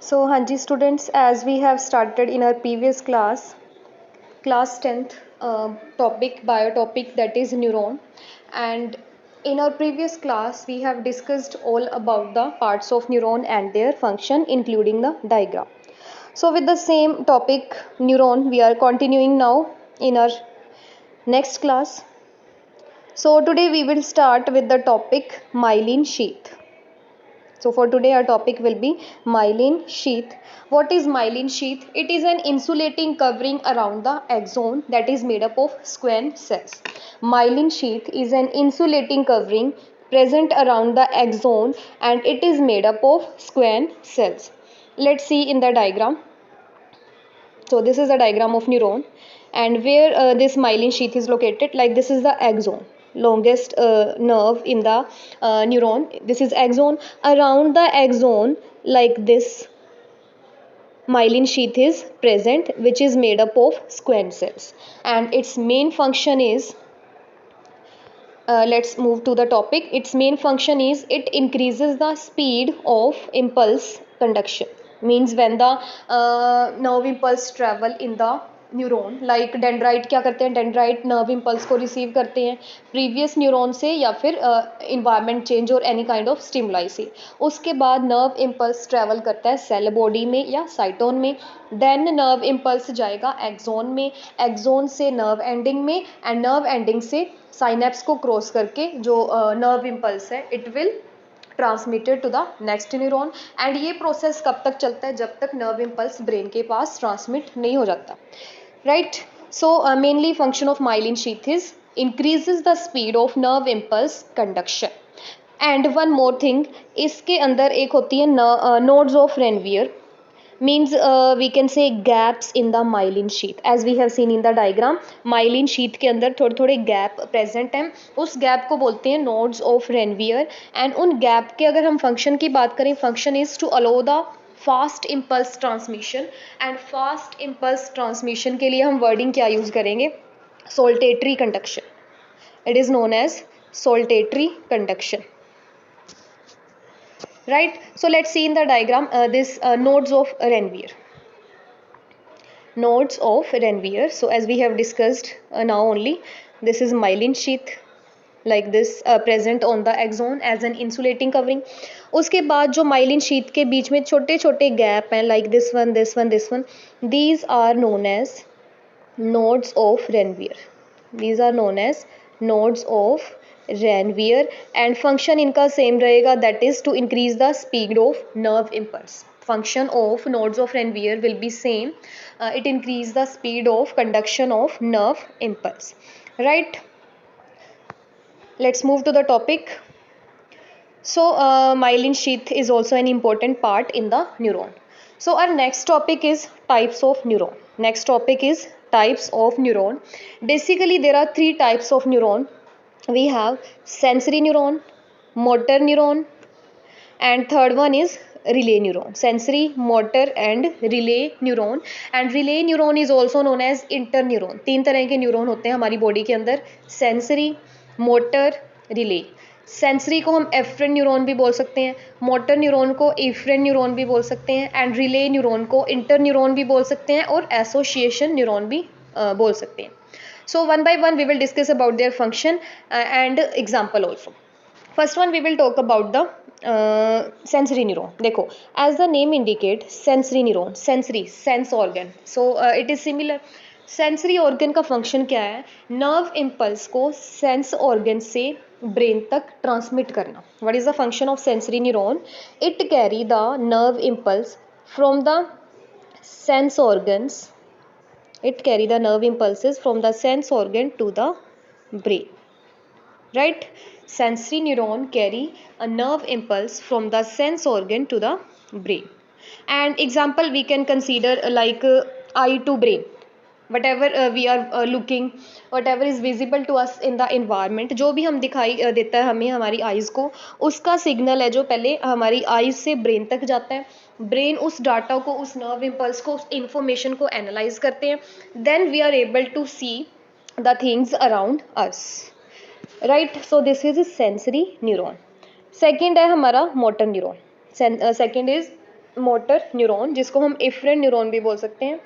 So, Hanji students, as we have started in our previous class 10th topic, biotopic, that is neuron, and in our previous class we have discussed all about the parts of neuron and their function, including the diagram. So, with the same topic, neuron, we are continuing now in our next class. So, today we will start with the topic myelin sheath. So for today our topic will be myelin sheath. What is myelin sheath? It is an insulating covering around the axon that is made up of squamous cells. Myelin sheath is an insulating covering present around the axon and it is made up of squamous cells. Let's see in the diagram. So this is a diagram of neuron, and where this myelin sheath is located, like this is the axon, longest nerve in the neuron. This is axon. Around the axon, like this, myelin sheath is present, which is made up of squamous cells, and its main function is, let's move to the topic. Its main function is it increases the speed of impulse conduction. Means when the nerve impulse travel in the neuron, like dendrite क्या करते हैं, dendrite nerve impulse को receive करते हैं previous neuron से या फिर environment change और एनी काइंड ऑफ स्टिमुलाई से. उसके बाद नर्व इम्पल्स ट्रैवल करता है सेल बॉडी में या साइटोन में. देन नर्व इम्पल्स जाएगा एक्सोन में, एक्सोन से नर्व एंडिंग में, एंड नर्व एंडिंग से साइनेप्स को क्रॉस करके जो नर्व इम्पल्स है it will transmitted to the next neuron. And ये प्रोसेस कब तक चलता है, जब तक नर्व इम्पल्स ब्रेन के पास ट्रांसमिट नहीं हो जाता. Right. So mainly function of myelin sheath is increases the speed of nerve impulse conduction. And one more thing, इसके अंदर एक होती है nodes of Ranvier. Means we can say gaps in the myelin sheath. As we have seen in the diagram, myelin sheath के अंदर थोड़े थोड़े gap present हैं. उस गैप को बोलते हैं नोड्स ऑफ रेनवियर. एंड उन गैप के अगर हम फंक्शन की बात करें, function is to allow the fast impulse transmission. And fast impulse transmission के लिए हम वर्डिंग क्या यूज़ करेंगे, saltatory conduction. It is known as saltatory conduction. Right. So let's see in the diagram this nodes of Renvier. Nodes of Renvier. So as we have discussed now only, this is myelin sheath like this present on the axon as an insulating covering. उसके बाद जो myelin sheath के बीच में छोटे छोटे gap हैं, like this one, this one, this one, these are known as nodes of Renvier. These are known as nodes of Renvier. And function इनका same रहेगा, that is to increase the speed of nerve impulse. Function of nodes of Ranvier will be same. It increase the speed of conduction of nerve impulse. Right. Let's move to the topic. So myelin sheath is also an important part in the neuron. So our next topic is types of neuron. Next topic is types of neuron. Basically there are three types of neuron. We have sensory neuron, motor neuron, and third one is relay neuron. Sensory, motor and relay neuron. And relay neuron is also known as interneuron. तीन तरह के neuron होते हैं हमारी body के अंदर, sensory, motor, relay. Sensory को हम एफ्रेन न्यूरॉन भी बोल सकते हैं, मोटर न्यूरॉन को एफ्रेन न्यूरॉन भी बोल सकते हैं, एंड रिले न्यूरॉन को इंटर न्यूरॉन भी बोल सकते हैं और एसोसिएशन न्यूरॉन भी बोल सकते हैं. So one by one we will discuss about their function and example also. First one we will talk about the sensory neuron. देखो, as the name indicate, sensory neuron, sensory, sense organ. So it is similar. Sensory organ का function क्या है, nerve impulse को sense organ से brain तक transmit करना. What is the function of sensory neuron? It carry the nerve impulse from the sense organs. It carry the nerve impulses from the sense organ to the brain. Right. Sensory neuron carry a nerve impulse from the sense organ to the brain. And example we can consider like eye to brain. Whatever we are looking, whatever is visible to us in the environment, जो भी हम दिखाई देता है हमें हमारी eyes को, उसका सिग्नल है जो पहले हमारी आइज़ से ब्रेन तक जाता है. ब्रेन उस डाटा को, उस नर्व इम्पल्स को, उस इंफॉर्मेशन को एनालाइज करते हैं. Then we are able to see the things around us. Right. So this is sensory neuron. Second है हमारा motor neuron. Second is motor neuron, जिसको हम इफरेंट न्यूरॉन भी बोल सकते हैं।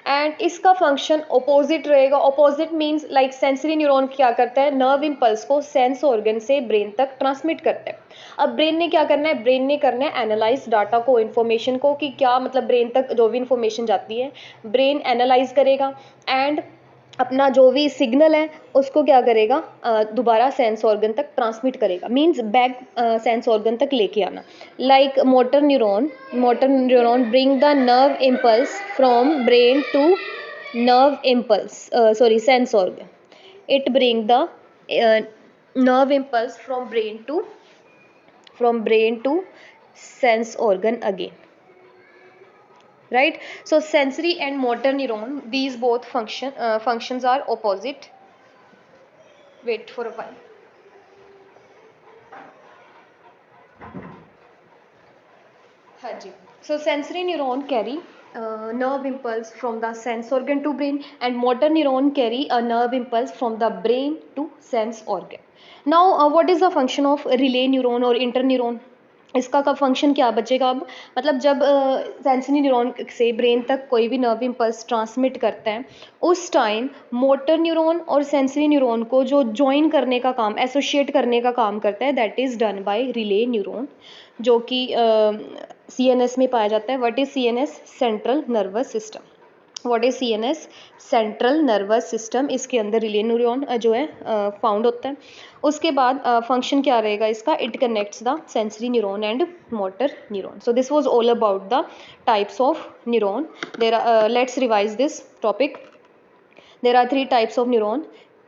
एंड इसका फंक्शन ऑपोजिट रहेगा। Opposite means like sensory neuron क्या करता है, नर्व इम्पल्स को सेंस ऑर्गन से ब्रेन तक ट्रांसमिट करता है। अब ब्रेन ने क्या करना है, ब्रेन ने करना है एनालाइज डाटा को, इन्फॉर्मेशन को, कि क्या मतलब ब्रेन तक जो भी इन्फॉर्मेशन जाती है ब्रेन एनालाइज करेगा एंड अपना जो भी सिग्नल है उसको क्या करेगा, दोबारा सेंस ऑर्गन तक ट्रांसमिट करेगा, मींस बैक सेंस ऑर्गन तक लेके आना। Like motor neuron bring the nerve impulse from brain to nerve impulse sense organ. It bring the nerve impulse from brain to sense organ again, right? So sensory and motor neuron, these both functions are opposite. Wait for a while. हाँ जी. So sensory neuron carry nerve impulse from the sense organ to brain, and motor neuron carry a nerve impulse from the brain to sense organ. Now what is the function of relay neuron or interneuron? इसका का function क्या बचेगा अब, मतलब जब sensory neuron से brain तक कोई भी नर्व इम्पल्स ट्रांसमिट करता है उस टाइम मोटर न्यूरॉन और सेंसरी न्यूरॉन को जो ज्वाइन करने का काम, एसोशिएट करने का काम करता है, that is done by relay neuron, जो कि CNS में पाया जाता है। What is CNS? Central nervous system. What is CNS? Central nervous system. इसके अंदर रिले न्यूरॉन जो है फाउंड होता है। उसके बाद फंक्शन क्या रहेगा इसका, it connects the sensory neuron and motor neuron. So this was all about the types of neuron. There let's revise this topic. There are three types of neuron: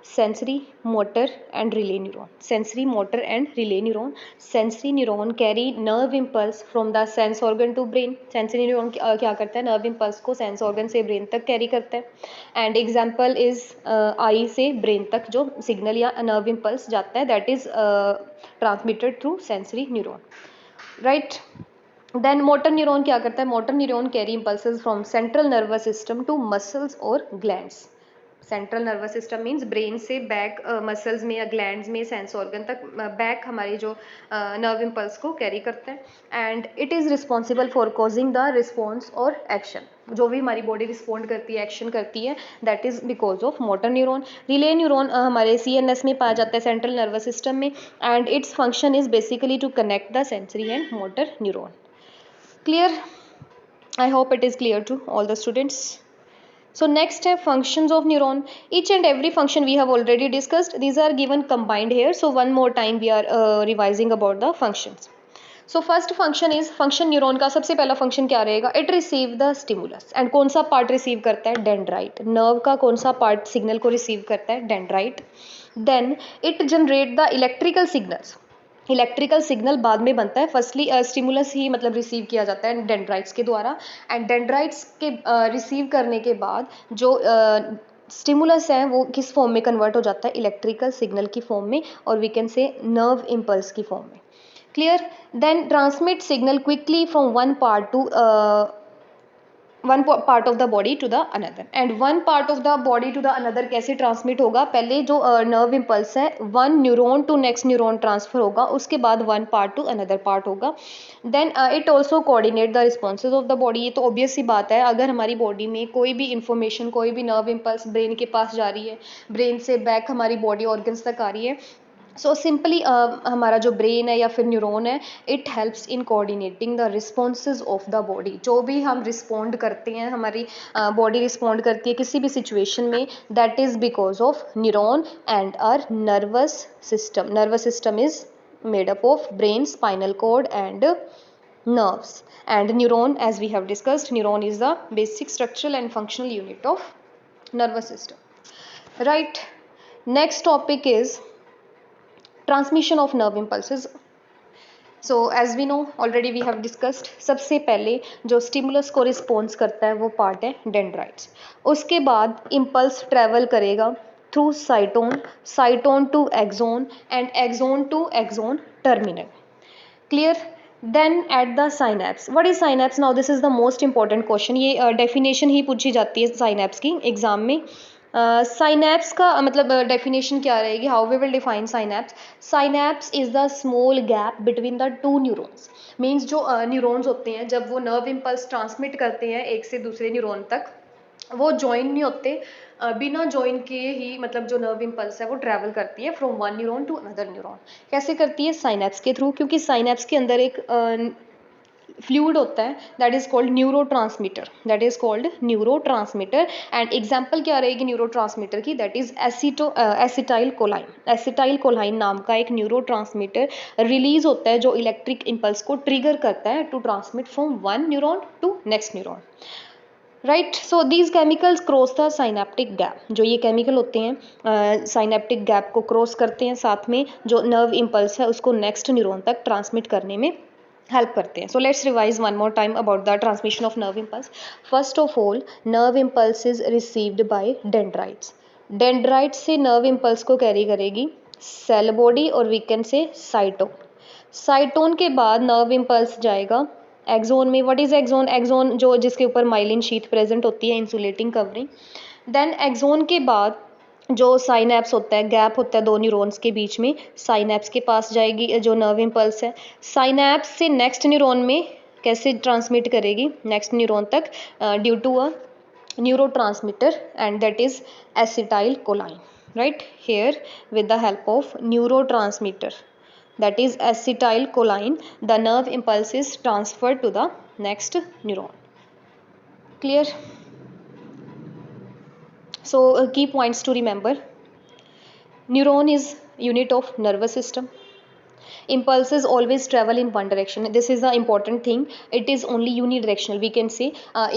sensory, motor and relay neuron. Sensory, motor and relay neuron. Sensory neuron carry nerve impulse from the sense organ to brain. Sensory neuron क्या करता है, nerve impulse को sense organ से brain तक carry करता है। And example is eye से brain तक जो signal या nerve impulse जाता है, that is transmitted through sensory neuron, right? Then motor neuron क्या करता है, motor neuron carry impulses from central nervous system to muscles or glands. Central nervous system means brain से back muscles में या glands में sense organ तक back हमारी जो नर्व इम्पल्स को कैरी करते हैं। And it is responsible for causing the response और एक्शन, जो भी हमारी बॉडी रिस्पॉन्ड करती है, एक्शन करती है, that is because of motor neuron. Relay neuron हमारे CNS में पाया जाता है, सेंट्रल नर्वस सिस्टम में, and its function is basically to connect the sensory and motor neuron. Clear? I hope it is clear to all the students. So next है functions of neuron. Each and every function we have already discussed. These are given combined here. So one more time we are revising about the functions. So first function is function neuron का सबसे पहला function क्या रहेगा? It receive the stimulus. And कौन सा part receive करता है? Dendrite. Nerve का कौन सा part signal को receive करता है? Dendrite. Then it generate the electrical signals. Electrical signal बाद में बनता है, फर्स्टली स्टिमुलस ही मतलब रिसीव किया जाता है डेंड्राइट्स के द्वारा, एंड डेंड्राइट्स के रिसीव करने के बाद जो स्टिमुलस है वो किस फॉर्म में कन्वर्ट हो जाता है, इलेक्ट्रिकल सिग्नल की फॉर्म में, और we can say nerve impulse की फॉर्म में. Clear? Then transmit signal quickly from one part of the body to the another. And one part of the body to the another कैसे transmit होगा? पहले जो nerve impulse है one neuron to next neuron transfer होगा, उसके बाद one part to another part होगा. Then it also coordinate the responses of the body. ये तो ऑब्वियस सी बात है, अगर हमारी बॉडी में कोई भी इंफॉर्मेशन, कोई भी नर्व इम्पल्स ब्रेन के पास जा रही है, ब्रेन से बैक हमारी बॉडी ऑर्गन्स तक आ रही है, सो सिंपली हमारा जो ब्रेन है या फिर न्यूरॉन है, it helps in coordinating the responses of the body. जो भी हम रिस्पॉन्ड करते हैं, हमारी बॉडी रिस्पॉन्ड करती है किसी भी सिचुएशन में, that is because of neuron and our nervous system. Nervous system is made up of brain, spinal cord and nerves. And neuron, as we have discussed, neuron is the basic structural and functional unit of nervous system, right? Next topic is transmission of nerve impulses. So as we know already, we have discussed, सबसे पहले जो stimulus को response करता है वो part है dendrites. उसके बाद इम्पल्स ट्रेवल करेगा through cyton, cyton to axon and axon to axon terminal. Clear? Then at the synapse. What is synapse? Now this is the most important question. ये definition ही पूछी जाती है साइनैप्स की एग्जाम में. साइनैप्स का मतलब डेफिनेशन क्या रहेगी, how we will define synapse. Synapse is the small gap between the two neurons. Means जो न्यूरॉन्स होते हैं जब वो नर्व इम्पल्स ट्रांसमिट करते हैं एक से दूसरे न्यूरॉन तक, वो जॉइन नहीं होते, बिना जॉइन किए ही मतलब जो नर्व इम्पल्स है वो ट्रैवल करती है from one neuron to another neuron. कैसे करती है, साइनैप्स के थ्रू, क्योंकि साइनैप्स के अंदर एक फ्लूइड होता है that is called neurotransmitter. That is called neurotransmitter. And example क्या रहेगी न्यूरोट्रांसमीटर की, दैट इज एसिटाइल कोलाइन. एसिटाइल कोलाइन नाम का एक न्यूरोट्रांसमीटर रिलीज होता है जो इलेक्ट्रिक इम्पल्स को ट्रिगर करता है to transmit from one neuron to next neuron. Right, so these chemicals cross the synaptic gap. जो ये केमिकल होते हैं साइनेप्टिक गैप को क्रॉस करते हैं, साथ में जो नर्व इम्पल्स है उसको नेक्स्ट न्यूरॉन तक ट्रांसमिट करने में हेल्प करते हैं. So let's revise one more time about the transmission of nerve impulse. First of all, nerve impulse is received by dendrites. Dendrites से नर्व इम्पल्स को कैरी करेगी सेल बॉडी और we can say cyton. Cyton के बाद nerve impulse जाएगा axon में. What is axon? Axon जो जिसके ऊपर माइलिन शीथ प्रेजेंट होती है, इंसुलेटिंग कवरिंग. देन एक्सोन के बाद जो साइनैप्स होता है, गैप होता है दो न्यूरॉन्स के बीच में, साइनैप्स के पास जाएगी जो नर्व इम्पल्स है. साइनैप्स से नेक्स्ट न्यूरॉन में कैसे ट्रांसमिट करेगी नेक्स्ट न्यूरॉन तक, due to a neurotransmitter and that is acetylcholine. Right, here with the help of neurotransmitter, that is acetylcholine, the nerve impulse is transferred to the next neuron. Clear? So key points to remember: neuron is unit of nervous system. Impulses always travel in one direction. This is the important thing. It is only unidirectional. We can say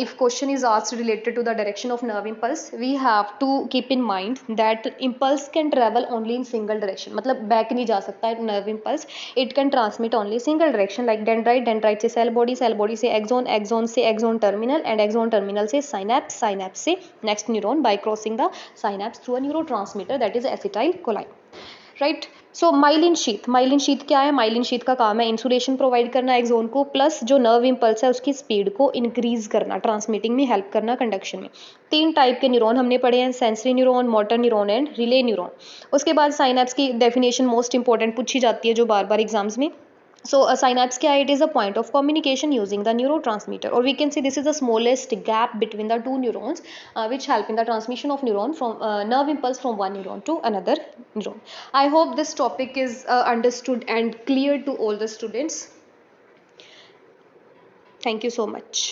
if question is asked related to the direction of nerve impulse, we have to keep in mind that impulse can travel only in single direction. मतलब back नहीं जा सकता है nerve impulse. It can transmit only single direction, like dendrite, dendrite से cell body, cell body से axon, axon से axon terminal, and axon terminal से synapse, synapse से next neuron by crossing the synapse through a neurotransmitter, that is acetylcholine. Right. So myelin sheath, myelin sheath क्या है? Myelin sheath का काम है insulation provide करना axon को, प्लस जो नर्व इम्पल्स है उसकी स्पीड को इंक्रीज करना, ट्रांसमिटिंग में हेल्प करना, कंडक्शन में. तीन टाइप के न्यूरॉन हमने पढ़े हैं, sensory neuron, motor neuron and relay neuron. उसके बाद साइनैप्स की डेफिनेशन मोस्ट इंपॉर्टेंट पूछी जाती है जो बार बार एग्जाम्स में. So a synapse क्या है? It is a point of communication using the neurotransmitter, or we can say this is the smallest gap between the two neurons which help in the transmission of neuron from nerve impulse from one neuron to another neuron. I hope this topic is understood and clear to all the students. Thank you so much.